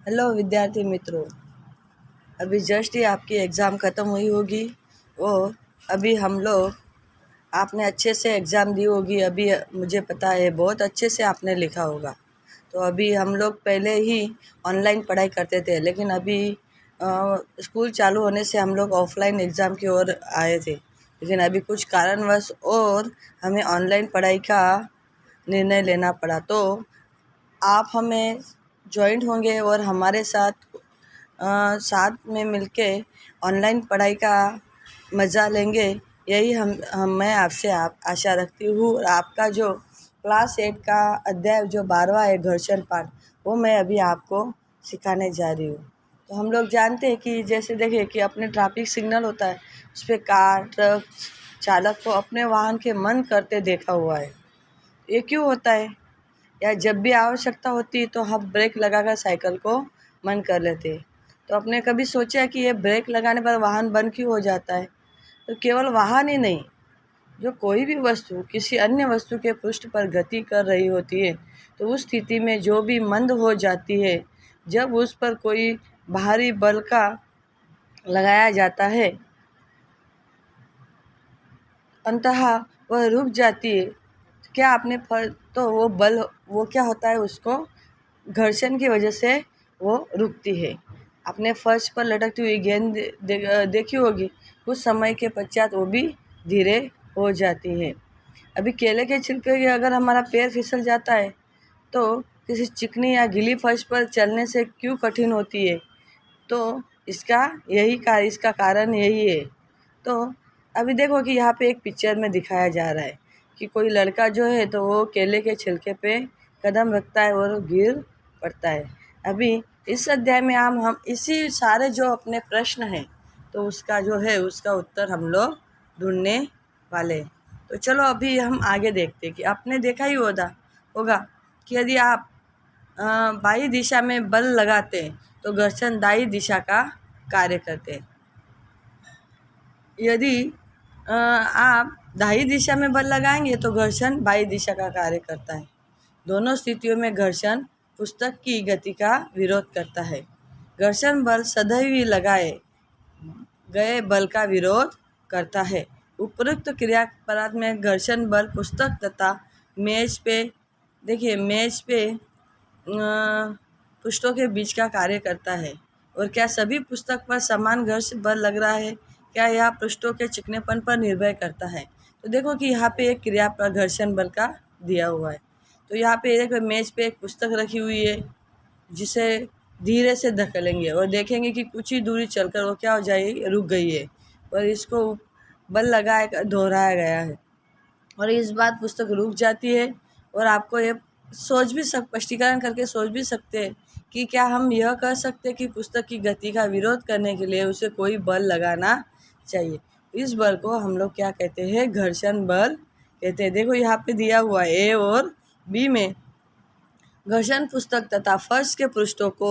Hello विद्यार्थी मित्रों, अभी जस्ट ही आपकी एग्ज़ाम ख़त्म हुई होगी और अभी हम लोग आपने अच्छे से एग्ज़ाम दी होगी। अभी मुझे पता है बहुत अच्छे से आपने लिखा होगा। तो अभी हम लोग पहले ही ऑनलाइन पढ़ाई करते थे, लेकिन अभी स्कूल चालू होने से हम लोग ऑफ़लाइन एग्ज़ाम की ओर आए थे। लेकिन अभी कुछ कारणवश और हमें ऑनलाइन पढ़ाई का निर्णय लेना पड़ा। तो आप हमें जॉइंट होंगे और हमारे साथ में मिलके ऑनलाइन पढ़ाई का मज़ा लेंगे, यही मैं आपसे आशा रखती हूँ। और आपका जो क्लास 8 का अध्याय जो 12वां है घर्षण पाठ, वो मैं अभी आपको सिखाने जा रही हूँ। तो हम लोग जानते हैं कि जैसे देखिए कि अपने ट्रैफिक सिग्नल होता है, उस पर कार ट्रक चालक को अपने वाहन के मंद करते देखा हुआ है। ये क्यों होता है? या जब भी आवश्यकता होती है तो हम ब्रेक लगाकर साइकिल को बंद कर लेते हैं। तो आपने कभी सोचा कि ये ब्रेक लगाने पर वाहन बंद क्यों हो जाता है? तो केवल वाहन ही नहीं, जो कोई भी वस्तु किसी अन्य वस्तु के पृष्ठ पर गति कर रही होती है, तो उस स्थिति में जो भी मंद हो जाती है, जब उस पर कोई बाहरी बल का लगाया जाता है, अंततः वह रुक जाती है। क्या आपने तो वो बल, वो क्या होता है, उसको घर्षण की वजह से वो रुकती है। आपने फर्श पर लटकती हुई गेंद देखी होगी, कुछ समय के पश्चात वो भी धीरे हो जाती है। अभी केले के छिलके के अगर हमारा पैर फिसल जाता है तो किसी चिकनी या गीली फर्श पर चलने से क्यों कठिन होती है? तो इसका कारण यही है। तो अभी देखो कि यहाँ पे एक पिक्चर में दिखाया जा रहा है कि कोई लड़का जो है तो वो केले के छिलके पे कदम रखता है और गिर पड़ता है। अभी इस अध्याय में हम इसी सारे जो अपने प्रश्न हैं, तो उसका उत्तर हम लोग ढूंढने वाले हैं। तो चलो अभी हम आगे देखते हैं कि आपने देखा ही होगा कि यदि आप बाई दिशा में बल लगाते हैं तो घर्षण दाई दिशा का कार्य करते हैं। यदि आप दाई दिशा में बल लगाएंगे तो घर्षण बाई दिशा का कार्य करता है। दोनों स्थितियों में घर्षण पुस्तक की गति का विरोध करता है। घर्षण बल सदैव लगाए गए बल का विरोध करता है। उपरोक्त क्रियापद में घर्षण बल पुस्तक तथा मेज पे पृष्ठों के बीच का कार्य करता है। और क्या सभी पुस्तक पर समान घर्षण बल लग रहा है? क्या यह पृष्ठों के चिकनेपन पर निर्भर करता है? तो देखो कि यहाँ पे एक क्रिया पर घर्षण बल का दिया हुआ है। तो यहाँ पे एक मेज पे एक पुस्तक रखी हुई है, जिसे धीरे से धकेलेंगे और देखेंगे कि कुछ ही दूरी चलकर वो क्या हो जाएगी, रुक गई है और इसको बल लगाया दोहराया गया है और इस बार पुस्तक रुक जाती है। और आपको ये स्पष्टीकरण करके सोच भी सकते हैं कि क्या हम यह कह सकते हैं कि पुस्तक की गति का विरोध करने के लिए उसे कोई बल लगाना चाहिए। इस बल को हम लोग क्या कहते हैं? घर्षण बल कहते हैं। देखो यहाँ पे दिया हुआ है ए और बी में घर्षण पुस्तक तथा फर्श के पृष्ठों को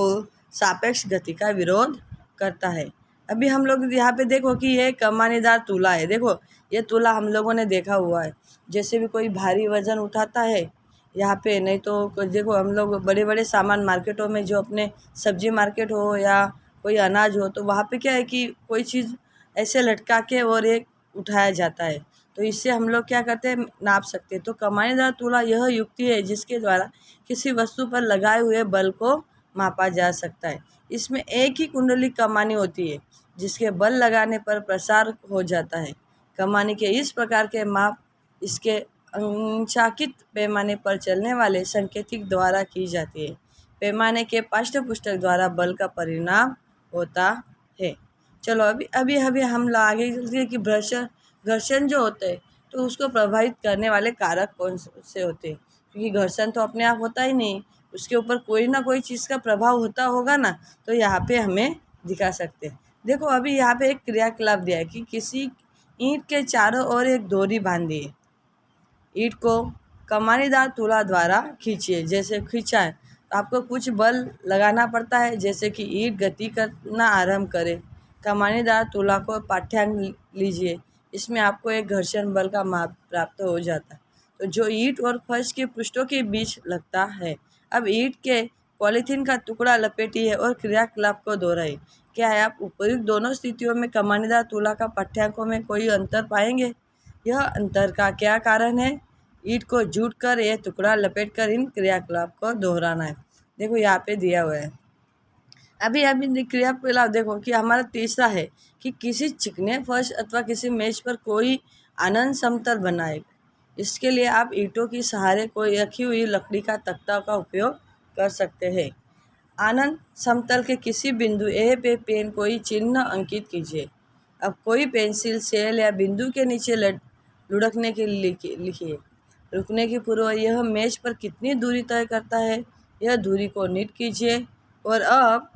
सापेक्ष गति का विरोध करता है। अभी हम लोग यहाँ पे देखो कि ये कमानीदार तुला है। देखो ये तुला हम लोगों ने देखा हुआ है, जैसे भी कोई भारी वजन उठाता है यहाँ पे, नहीं तो देखो हम लोग बड़े बड़े सामान मार्केटों में, जो अपने सब्जी मार्केट हो या कोई अनाज हो, तो वहाँ पे क्या है कि कोई चीज़ ऐसे लटका के और एक उठाया जाता है, तो इससे हम लोग क्या करते हैं, नाप सकते हैं। तो कमानीदार तुला यह युक्ति है जिसके द्वारा किसी वस्तु पर लगाए हुए बल को मापा जा सकता है। इसमें एक ही कुंडली कमानी होती है जिसके बल लगाने पर प्रसार हो जाता है। कमानी के इस प्रकार के माप इसके अंशांकित पैमाने पर चलने वाले संकेतिक द्वारा की जाती है। पैमाने के पाठ्यपुस्तक द्वारा बल का परिणाम होता है। चलो अभी अभी अभी हम आगे चलते हैं कि घर्षण जो होते हैं तो उसको प्रभावित करने वाले कारक कौन से होते हैं, क्योंकि घर्षण तो अपने आप होता ही नहीं, उसके ऊपर कोई ना कोई चीज़ का प्रभाव होता होगा ना, तो यहाँ पे हमें दिखा सकते हैं। देखो अभी यहाँ पे एक क्रियाकलाप दिया है कि किसी ईंट के चारों ओर एक डोरी बांधी है। ईंट को कमानीदार तुला द्वारा खींचिए। जैसे खींचा है तो आपको कुछ बल लगाना पड़ता है, जैसे कि ईंट गति करना आरंभ करे। कमानीदार तुला को पाठ्यांक लीजिए, इसमें आपको एक घर्षण बल का माप प्राप्त हो जाता है, तो जो ईंट और फर्श के पृष्ठों के बीच लगता है। अब ईंट के पॉलीथीन का टुकड़ा लपेटिए और क्रियाकलाप को दोहराइए। क्या आप उपयुक्त दोनों स्थितियों में कमानीदार तुला का पाठ्यांकों में कोई अंतर पाएंगे? यह अंतर का क्या कारण है? ईंट को जूट कर यह टुकड़ा लपेट कर इन क्रियाकलाप को दोहराना है। देखो यहाँ पे दिया हुआ है। अभी क्रियाकलाप देखो कि हमारा तीसरा है कि किसी चिकने फर्श अथवा किसी मेज पर कोई आनंद समतल बनाए। इसके लिए आप ईंटों की सहारे कोई रखी हुई लकड़ी का तख्ता का उपयोग कर सकते हैं। आनंद समतल के किसी बिंदु ए पे पेन कोई चिन्ह अंकित कीजिए। अब कोई पेंसिल सेल या बिंदु के नीचे लुढ़कने के लिए लिखिए। रुकने की पूर्व यह मेज पर कितनी दूरी तय करता है, यह दूरी को नोट कीजिए। और अब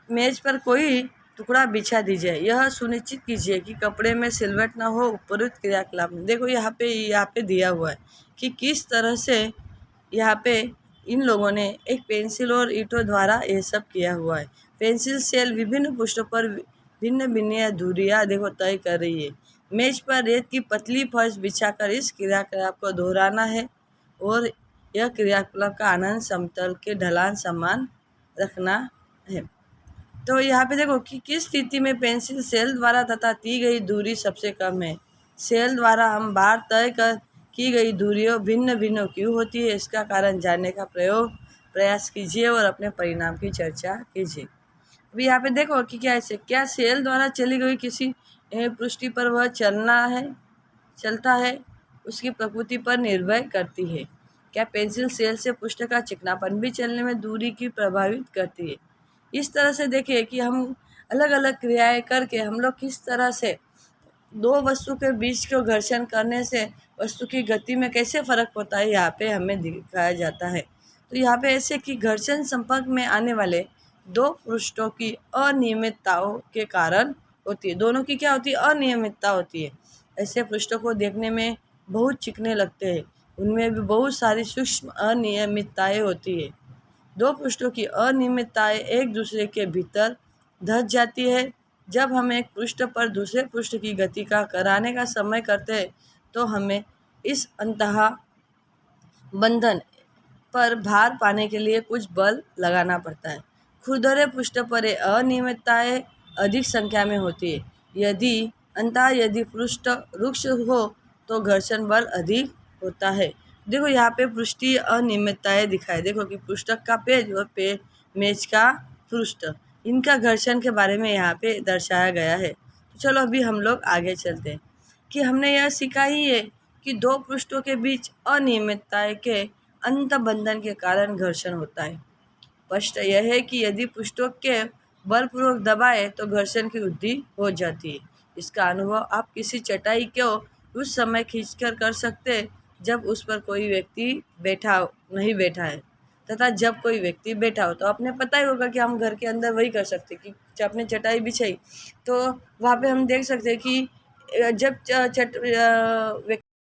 मेज पर कोई टुकड़ा बिछा दीजिए। यह सुनिश्चित कीजिए कि कपड़े में सिलवट न हो। उपयुक्त क्रियाकलाप में देखो यहाँ पे दिया हुआ है कि किस तरह से यहाँ पे इन लोगों ने एक पेंसिल और ईंटों द्वारा ये सब किया हुआ है। पेंसिल सेल विभिन्न पृष्ठों पर भिन्न भिन्न दूरियाँ देखो तय कर रही है। मेज पर रेत की पतली फर्श बिछाकर इस क्रियाकलाप को दोहराना है और यह क्रियाकलाप का आनंद समतल के ढलान समान रखना है। तो यहाँ पे देखो कि किस स्थिति में पेंसिल सेल द्वारा तथा दी गई दूरी सबसे कम है। सेल द्वारा हम बार तय की गई दूरियों भिन्न भिन्न क्यों होती है, इसका कारण जानने का प्रयास कीजिए और अपने परिणाम की चर्चा कीजिए। अभी यहाँ पे देखो कि क्या सेल द्वारा चली गई किसी पृष्ठ पर वह चलता है, उसकी प्रकृति पर निर्भर करती है। क्या पेंसिल सेल से पृष्ठ का चिकनापन भी चलने में दूरी की प्रभावित करती है। इस तरह से देखिए कि हम अलग अलग क्रियाएं करके हम लोग किस तरह से दो वस्तु के बीच को घर्षण करने से वस्तु की गति में कैसे फ़र्क होता है, यहाँ पे हमें दिखाया जाता है। तो यहाँ पे ऐसे कि घर्षण संपर्क में आने वाले दो पृष्ठों की अनियमितताओं के कारण होती है। दोनों की क्या होती है? अनियमितता होती है। ऐसे पृष्ठों को देखने में बहुत चिकने लगते हैं, उनमें भी बहुत सारी सूक्ष्म अनियमितताएँ होती है। दो पृष्ठों की अनियमितताएं एक दूसरे के भीतर धंस जाती है। जब हम एक पृष्ठ पर दूसरे पृष्ठ की गति का कराने का समय करते हैं तो हमें इस अंतः बंधन पर भार पाने के लिए कुछ बल लगाना पड़ता है। खुरदरे पृष्ठ पर ये अनियमितताएं अधिक संख्या में होती है। यदि पृष्ठ रुक्ष हो तो घर्षण बल अधिक होता है। देखो यहाँ पे पृष्ठीय अनियमितताएं दिखाए। देखो कि पुस्तक का पेज और मेज का पृष्ठ, इनका घर्षण के बारे में यहाँ पे दर्शाया गया है। तो चलो अभी हम लोग आगे चलते हैं कि हमने यह सीखा ही है कि दो पृष्ठों के बीच अनियमितताएं के अंतबंधन के कारण घर्षण होता है। स्पष्ट यह है कि यदि पृष्ठों के बलपूर्वक दबाए तो घर्षण की वृद्धि हो जाती है। इसका अनुभव आप किसी चटाई को उस समय खींचकर कर सकते जब उस पर कोई व्यक्ति नहीं बैठा है तथा जब कोई व्यक्ति बैठा हो। तो आपने पता ही होगा कि हम घर के अंदर वही कर सकते कि जब आपने चटाई बिछाई तो वहाँ पे हम देख सकते हैं कि जब व्यक्ति